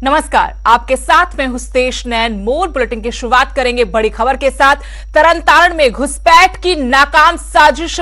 नमस्कार, आपके साथ में हुस्तेश नैन। मूल बुलेटिन की शुरुआत करेंगे बड़ी खबर के साथ। तरनतारण में घुसपैठ की नाकाम साजिश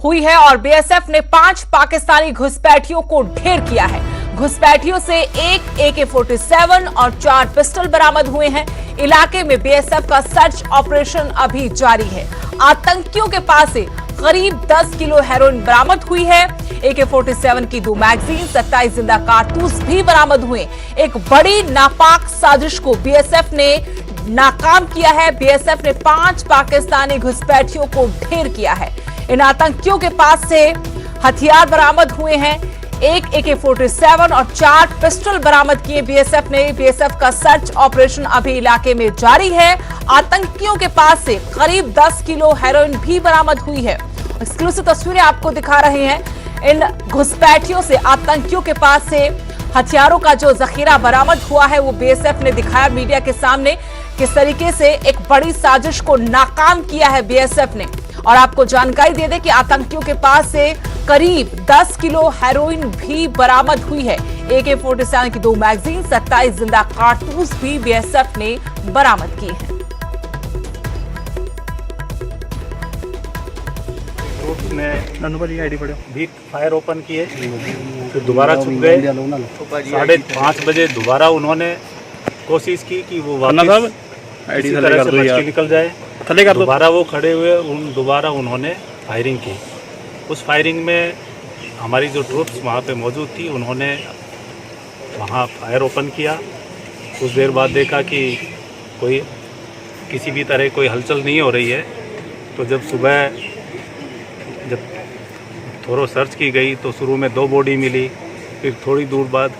हुई है और बीएसएफ ने 5 पाकिस्तानी घुसपैठियों को ढेर किया है। घुसपैठियों से एक AK-47 और 4 पिस्टल बरामद हुए हैं। इलाके में बीएसएफ का सर्च ऑपरेशन अभी जारी है। आतंकियों के पास से करीब 10 किलो हेरोइन बरामद हुई है। AK-47 की 2 मैगजीन, 27 जिंदा कारतूस भी बरामद हुए। एक बड़ी नापाक साजिश को बीएसएफ ने नाकाम किया है। बीएसएफ ने 5 पाकिस्तानी घुसपैठियों को ढेर किया है। इन आतंकियों के पास से हथियार बरामद हुए हैं। एक AK-47 और 4 पिस्टल बरामद किए बीएसएफ ने। बीएसएफ का सर्च ऑपरेशन अभी इलाके में जारी है। आतंकियों के पास से करीब 10 किलो हेरोइन भी बरामद हुई है। एक्सक्लूसिव तस्वीरें आपको दिखा रहे हैं। इन घुसपैठियों से, आतंकियों के पास से हथियारों का जो जखीरा बरामद हुआ है वो बीएसएफ ने दिखाया मीडिया के सामने। किस तरीके से एक बड़ी साजिश को नाकाम किया है बीएसएफ ने। और आपको जानकारी दे दें कि आतंकियों के पास से करीब 10 किलो हेरोइन भी बरामद हुई है। AK-47 की 2 मैगजीन, 27 जिंदा कारतूस भी बीएसएफ ने बरामद किए हैं। भी फायर ओपन किए, फिर दोबारा छुप गए। 5:30 बजे दोबारा उन्होंने कोशिश की कि वो वापस इसी तरह से बच के निकल जाए। दोबारा वो खड़े हुए, दोबारा उन्होंने फायरिंग की। उस फायरिंग में हमारी जो ट्रूप्स वहाँ पे मौजूद थी, उन्होंने वहाँ फायर ओपन किया। कुछ देर बाद देखा कि कोई किसी भी तरह कोई हलचल नहीं हो रही है। तो जब सुबह थोड़ा सर्च की गई तो शुरू में 2 बॉडी मिली, फिर थोड़ी दूर बाद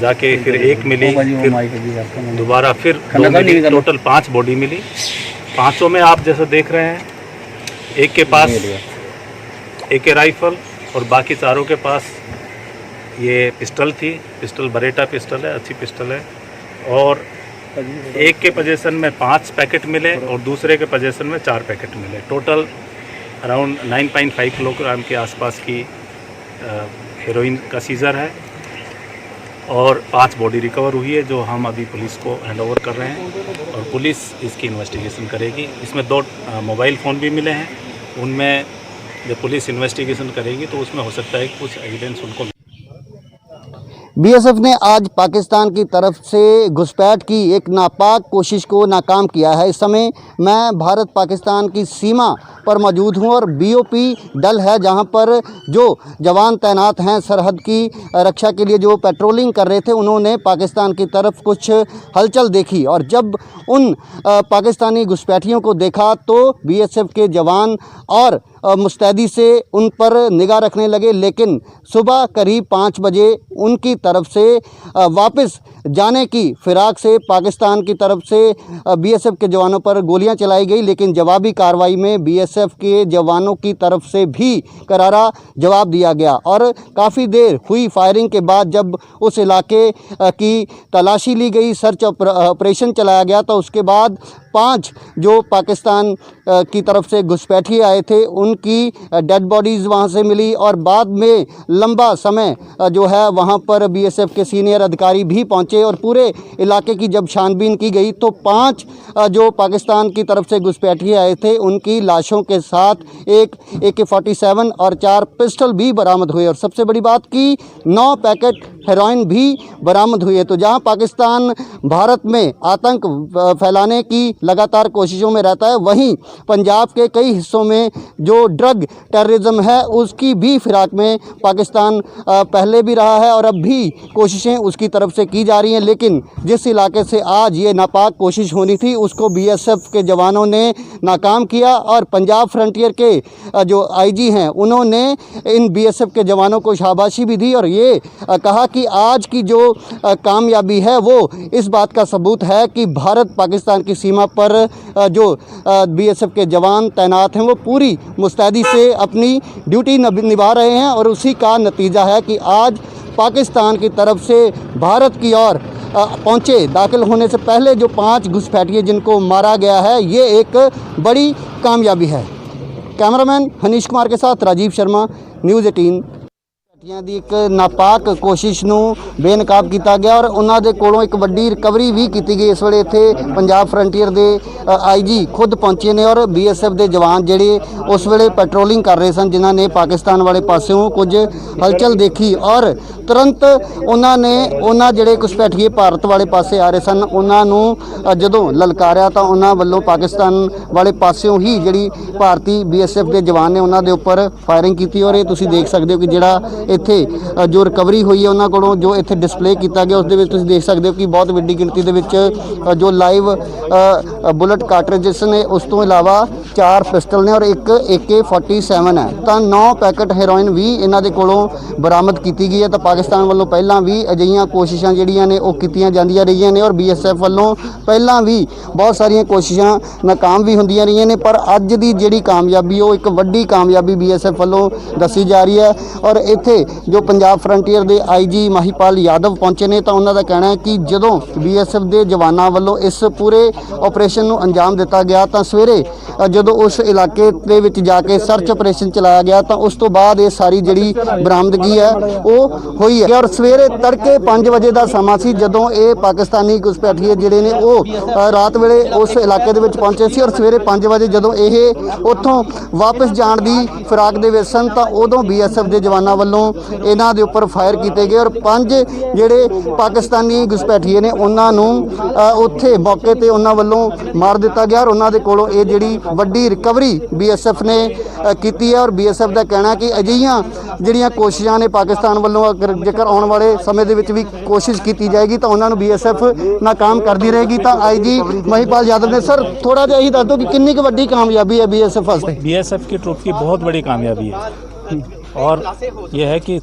जाके फिर 1 मिली, फिर दोबारा फिर 2 मिली, टोटल 5 बॉडी मिली। 5 में आप जैसा देख रहे हैं, एक के पास AK राइफल और बाकी 4 के पास ये पिस्टल थी। पिस्टल बरेटा पिस्टल है, अच्छी पिस्टल है। और एक के पोजीशन में 5 पैकेट मिले और दूसरे के पोजीशन में 4 पैकेट मिले। टोटल अराउंड 9.5 किलोग्राम के आसपास की हेरोइन का सीजर है और 5 बॉडी रिकवर हुई है, जो हम अभी पुलिस को हैंडओवर कर रहे हैं और पुलिस इसकी इन्वेस्टिगेशन करेगी। इसमें 2 मोबाइल फ़ोन भी मिले हैं। उनमें जब पुलिस इन्वेस्टिगेशन करेगी तो उसमें हो सकता है कि कुछ एविडेंस उनको। बीएसएफ ने आज पाकिस्तान की तरफ से घुसपैठ की एक नापाक कोशिश को नाकाम किया है। इस समय मैं भारत पाकिस्तान की सीमा पर मौजूद हूं और BOP दल है, जहां पर जो जवान तैनात हैं सरहद की रक्षा के लिए, जो पेट्रोलिंग कर रहे थे, उन्होंने पाकिस्तान की तरफ कुछ हलचल देखी और जब उन पाकिस्तानी घुसपैठियों को देखा तो BSF के जवान और मुस्तैदी से उन पर निगाह रखने लगे। लेकिन सुबह करीब 5 बजे उनकी तरफ से वापस जाने की फिराक से पाकिस्तान की तरफ से BSF के जवानों पर गोलियां चलाई गई। लेकिन जवाबी कार्रवाई में BSF के जवानों की तरफ से भी करारा जवाब दिया गया और काफ़ी देर हुई फायरिंग के बाद जब उस इलाके की तलाशी ली गई, सर्च ऑपरेशन चलाया गया, तो उसके बाद 5 जो पाकिस्तान की तरफ से घुसपैठिए आए थे उनकी डेड बॉडीज़ वहां से मिली और बाद में लंबा समय जो है वहां पर BSF के सीनियर अधिकारी भी पहुंचे और पूरे इलाके की जब छानबीन की गई तो 5 जो पाकिस्तान की तरफ से घुसपैठिए आए थे उनकी लाशों के साथ एक AK-47 और 4 पिस्टल भी बरामद हुए और सबसे बड़ी बात की 9 पैकेट हेरोइन भी बरामद हुई है। तो जहां पाकिस्तान भारत में आतंक फैलाने की लगातार कोशिशों में रहता है, वहीं पंजाब के कई हिस्सों में जो ड्रग टेररिज्म है उसकी भी फिराक में पाकिस्तान पहले भी रहा है और अब भी कोशिशें उसकी तरफ से की जा रही हैं। लेकिन जिस इलाके से आज ये नापाक कोशिश होनी थी उसको BSF के जवानों ने नाकाम किया और पंजाब फ्रंटियर के जो IG हैं उन्होंने इन BSF के जवानों को शाबाशी भी दी और ये कहा कि आज की जो कामयाबी है वो इस बात का सबूत है कि भारत पाकिस्तान की सीमा पर जो BSF के जवान तैनात हैं वो पूरी मुस्तैदी से अपनी ड्यूटी निभा रहे हैं और उसी का नतीजा है कि आज पाकिस्तान की तरफ से भारत की ओर पहुँचे दाखिल होने से पहले जो 5 घुसपैठिए जिनको मारा गया है, ये एक बड़ी कामयाबी है। कैमरामैन हनीश कुमार के साथ राजीव शर्मा, न्यूज़ 18। ਘੁਸਪੈਠੀਆਂ ਦੀ ਇੱਕ ਨਾਪਾਕ ਕੋਸ਼ਿਸ਼ ਨੂੰ ਬੇਨਕਾਬ ਕੀਤਾ ਗਿਆ ਔਰ ਉਹਨਾਂ ਦੇ ਕੋਲੋਂ ਇੱਕ ਵੱਡੀ ਰਿਕਵਰੀ ਵੀ ਕੀਤੀ ਗਈ। ਇਸ ਵੇਲੇ ਇੱਥੇ ਪੰਜਾਬ ਫਰੰਟੀਅਰ ਦੇ ਆਈਜੀ ਖੁਦ ਪਹੁੰਚੇ ਨੇ ਔਰ ਬੀਐਸਐਫ ਦੇ ਜਵਾਨ ਜਿਹੜੇ ਉਸ ਵੇਲੇ ਪੈਟਰੋਲਿੰਗ ਕਰ ਰਹੇ ਸਨ, ਜਿਨ੍ਹਾਂ ਨੇ ਪਾਕਿਸਤਾਨ ਵਾਲੇ ਪਾਸਿਓਂ ਕੁਝ ਹਲਚਲ ਦੇਖੀ ਔਰ ਤੁਰੰਤ ਉਹਨਾਂ ਜਿਹੜੇ ਘੁਸਪੈਠੀਏ ਭਾਰਤ ਵਾਲੇ ਪਾਸੇ ਆ ਰਹੇ ਸਨ, ਉਹਨਾਂ ਨੂੰ ਜਦੋਂ ਲਲਕਾਰਿਆ ਤਾਂ ਉਹਨਾਂ ਵੱਲੋਂ ਪਾਕਿਸਤਾਨ ਵਾਲੇ ਪਾਸਿਓਂ ਹੀ ਜਿਹੜੀ ਭਾਰਤੀ ਬੀਐਸਐਫ ਦੇ ਜਵਾਨ ਨੇ ਉਹਨਾਂ ਦੇ ਉੱਪਰ ਫਾਇਰਿੰਗ ਕੀਤੀ। ਔਰ ਇਹ ਤੁਸੀਂ ਦੇਖ ਸਕਦੇ ਹੋ ਕਿ ਜਿਹੜਾ ਇੱਥੇ ਜੋ ਰਿਕਵਰੀ ਹੋਈ ਹੈ ਉਹਨਾਂ ਕੋਲੋਂ ਜੋ ਇੱਥੇ ਡਿਸਪਲੇ ਕੀਤਾ ਗਿਆ, ਉਸ ਦੇ ਵਿੱਚ ਤੁਸੀਂ ਦੇਖ ਸਕਦੇ ਹੋ ਕਿ ਬਹੁਤ ਵੱਡੀ ਗਿਣਤੀ ਦੇ ਵਿੱਚ ਜੋ ਲਾਈਵ ਬੁਲਟ ਕਾਰਟ੍ਰਿਜਸ ਨੇ, ਉਸ ਤੋਂ ਇਲਾਵਾ 4 ਪਿਸਟਲ ਨੇ ਔਰ ਇੱਕ AK-47 ਹੈ। ਤਾਂ 9 ਪੈਕੇਟ ਹੈਰੋਇਨ ਵੀ ਇਹਨਾਂ ਦੇ ਕੋਲੋਂ ਬਰਾਮਦ ਕੀਤੀ ਗਈ ਹੈ। ਤਾਂ ਪਾਕਿਸਤਾਨ ਵੱਲੋਂ ਪਹਿਲਾਂ ਵੀ ਅਜਿਹੀਆਂ ਕੋਸ਼ਿਸ਼ਾਂ ਜਿਹੜੀਆਂ ਨੇ ਉਹ ਕੀਤੀਆਂ ਜਾਂਦੀਆਂ ਰਹੀਆਂ ਨੇ ਔਰ ਬੀਐਸਐਫ ਵੱਲੋਂ ਪਹਿਲਾਂ ਵੀ ਬਹੁਤ ਸਾਰੀਆਂ ਕੋਸ਼ਿਸ਼ਾਂ ਨਾਕਾਮ ਵੀ ਹੁੰਦੀਆਂ ਰਹੀਆਂ ਨੇ, ਪਰ ਅੱਜ ਦੀ ਜਿਹੜੀ ਕਾਮਯਾਬੀ ਉਹ ਇੱਕ ਵੱਡੀ ਕਾਮਯਾਬੀ ਬੀਐਸਐਫ ਵੱਲੋਂ ਦੱਸੀ ਜਾ ਰਹੀ ਹੈ। ਔਰ ਇੱਥੇ ਜੋ ਪੰਜਾਬ ਫਰੰਟੀਅਰ ਦੇ ਆਈਜੀ ਮਹੀਪਾਲ ਯਾਦਵ ਪਹੁੰਚੇ ਨੇ ਤਾਂ ਉਹਨਾਂ ਦਾ ਕਹਿਣਾ ਹੈ ਕਿ ਜਦੋਂ ਬੀਐਸਐਫ ਦੇ ਜਵਾਨਾਂ ਵੱਲੋਂ ਇਸ ਪੂਰੇ ਆਪਰੇਸ਼ਨ ਨੂੰ ਅੰਜਾਮ ਦਿੱਤਾ ਗਿਆ ਤਾਂ ਸਵੇਰੇ ਜਦੋਂ ਉਸ ਇਲਾਕੇ ਦੇ ਵਿੱਚ ਜਾ ਕੇ ਸਰਚ ਆਪਰੇਸ਼ਨ ਚਲਾਇਆ ਗਿਆ ਤਾਂ ਉਸ ਤੋਂ ਬਾਅਦ ਇਹ ਸਾਰੀ ਜਿਹੜੀ ਬਰਾਮਦਗੀ ਹੈ ਉਹ ਹੋਈ ਹੈ। ਔਰ ਸਵੇਰੇ ਤੜਕੇ 5 ਵਜੇ ਦਾ ਸਮਾਂ ਸੀ ਜਦੋਂ ਇਹ ਪਾਕਿਸਤਾਨੀ ਘੁਸਪੈਠੀਏ ਜਿਹੜੇ ਨੇ ਉਹ ਰਾਤ ਵੇਲੇ ਉਸ ਇਲਾਕੇ ਦੇ ਵਿੱਚ ਪਹੁੰਚੇ ਸੀ ਔਰ ਸਵੇਰੇ 5 ਵਜੇ ਜਦੋਂ ਇਹ ਉੱਥੋਂ ਵਾਪਸ ਜਾਣ ਦੀ ਫਿਰਾਕ ਦੇ ਵਿੱਚ ਸਨ ਤਾਂ ਉਦੋਂ ਬੀਐਸਐਫ ਦੇ ਜਵਾਨਾਂ ਵੱਲੋਂ ਇਹਨਾਂ ਦੇ ਉੱਪਰ ਫਾਇਰ ਕੀਤੇ ਗਏ ਔਰ 5 ਜਿਹੜੇ ਪਾਕਿਸਤਾਨੀ ਘੁਸਪੈਠੀਏ ਨੇ ਉਹਨਾਂ ਨੂੰ ਉੱਥੇ ਮੌਕੇ ਤੇ ਉਹਨਾਂ ਵੱਲੋਂ ਮਾਰ ਦਿੱਤਾ ਗਿਆ ਔਰ ਉਹਨਾਂ ਦੇ ਕੋਲੋਂ ਇਹ ਜਿਹੜੀ ਵੱਡੀ ਰਿਕਵਰੀ ਬੀਐਸਐਫ ਨੇ ਕੀਤੀ ਹੈ। ਔਰ ਬੀਐਸਐਫ ਦਾ ਕਹਿਣਾ ਕਿ ਅਜਿਹੀਆਂ ਜਿਹੜੀਆਂ ਕੋਸ਼ਿਸ਼ਾਂ ਨੇ ਪਾਕਿਸਤਾਨ ਵੱਲੋਂ ਜੇਕਰ ਆਉਣ ਵਾਲੇ ਸਮੇਂ ਦੇ ਵਿੱਚ ਵੀ ਕੋਸ਼ਿਸ਼ ਕੀਤੀ ਜਾਏਗੀ ਤਾਂ ਉਹਨਾਂ ਨੂੰ ਬੀਐਸਐਫ ਨਾਕਾਮ ਕਰਦੀ ਰਹੇਗੀ। ਤਾਂ ਆਈਜੀ ਮਹੀਪਾਲ यादव ने सर थोड़ा जा ही दस दो कि कितनी की बड़ी कामयाबी है बीएसएफ वास्ते? बीएसएफ की ट्रुप की बहुत बड़ी कामयाबी है और यह है कि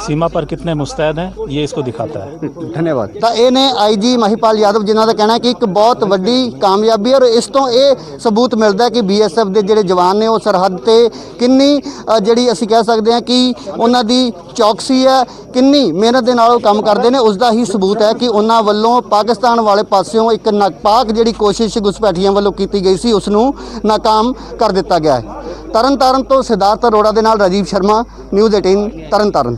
सीमा पर कितने मुस्तैद हैं ये इसको दिखाता है। धन्यवाद। ਤਾਂ ਇਹ ਨੇ ਆਈਜੀ ਮਹੀਪਾਲ ਯਾਦਵ ਜਿਨ੍ਹਾਂ ਦਾ ਕਹਿਣਾ ਕਿ ਇੱਕ ਬਹੁਤ ਵੱਡੀ ਕਾਮਯਾਬੀ ਔਰ ਇਸ ਤੋਂ ਇਹ ਸਬੂਤ ਮਿਲਦਾ ਕਿ ਬੀਐਸਐਫ ਦੇ ਜਿਹੜੇ ਜਵਾਨ ਨੇ ਉਹ ਸਰਹੱਦ ਤੇ ਕਿੰਨੀ ਜਿਹੜੀ ਅਸੀਂ ਕਹਿ ਸਕਦੇ ਹਾਂ ਕਿ ਉਹਨਾਂ ਦੀ ਚੌਕਸੀ ਹੈ, ਕਿੰਨੀ ਮਿਹਨਤ ਦੇ ਨਾਲ ਉਹ ਕੰਮ ਕਰਦੇ ਨੇ, ਉਸ ਦਾ ਹੀ ਸਬੂਤ ਹੈ ਕਿ ਉਹਨਾਂ ਵੱਲੋਂ ਪਾਕਿਸਤਾਨ ਵਾਲੇ ਪਾਸਿਓਂ ਇੱਕ ਨਾਪਾਕ ਜਿਹੜੀ ਕੋਸ਼ਿਸ਼ ਘੁਸਪੈਠੀਆਂ ਵੱਲੋਂ ਕੀਤੀ ਗਈ ਸੀ ਉਸ ਨੂੰ ਨਾਕਾਮ ਕਰ ਦਿੱਤਾ ਗਿਆ ਹੈ। ਤਰਨਤਾਰਨ ਤੋਂ ਸਿਧਾਰਥ ਅਰੋੜਾ ਦੇ ਨਾਲ ਰਾਜੀਵ ਸ਼ਰਮਾ, ਨਿਊਜ਼ 18 ਤਰਨਤਾਰਨ।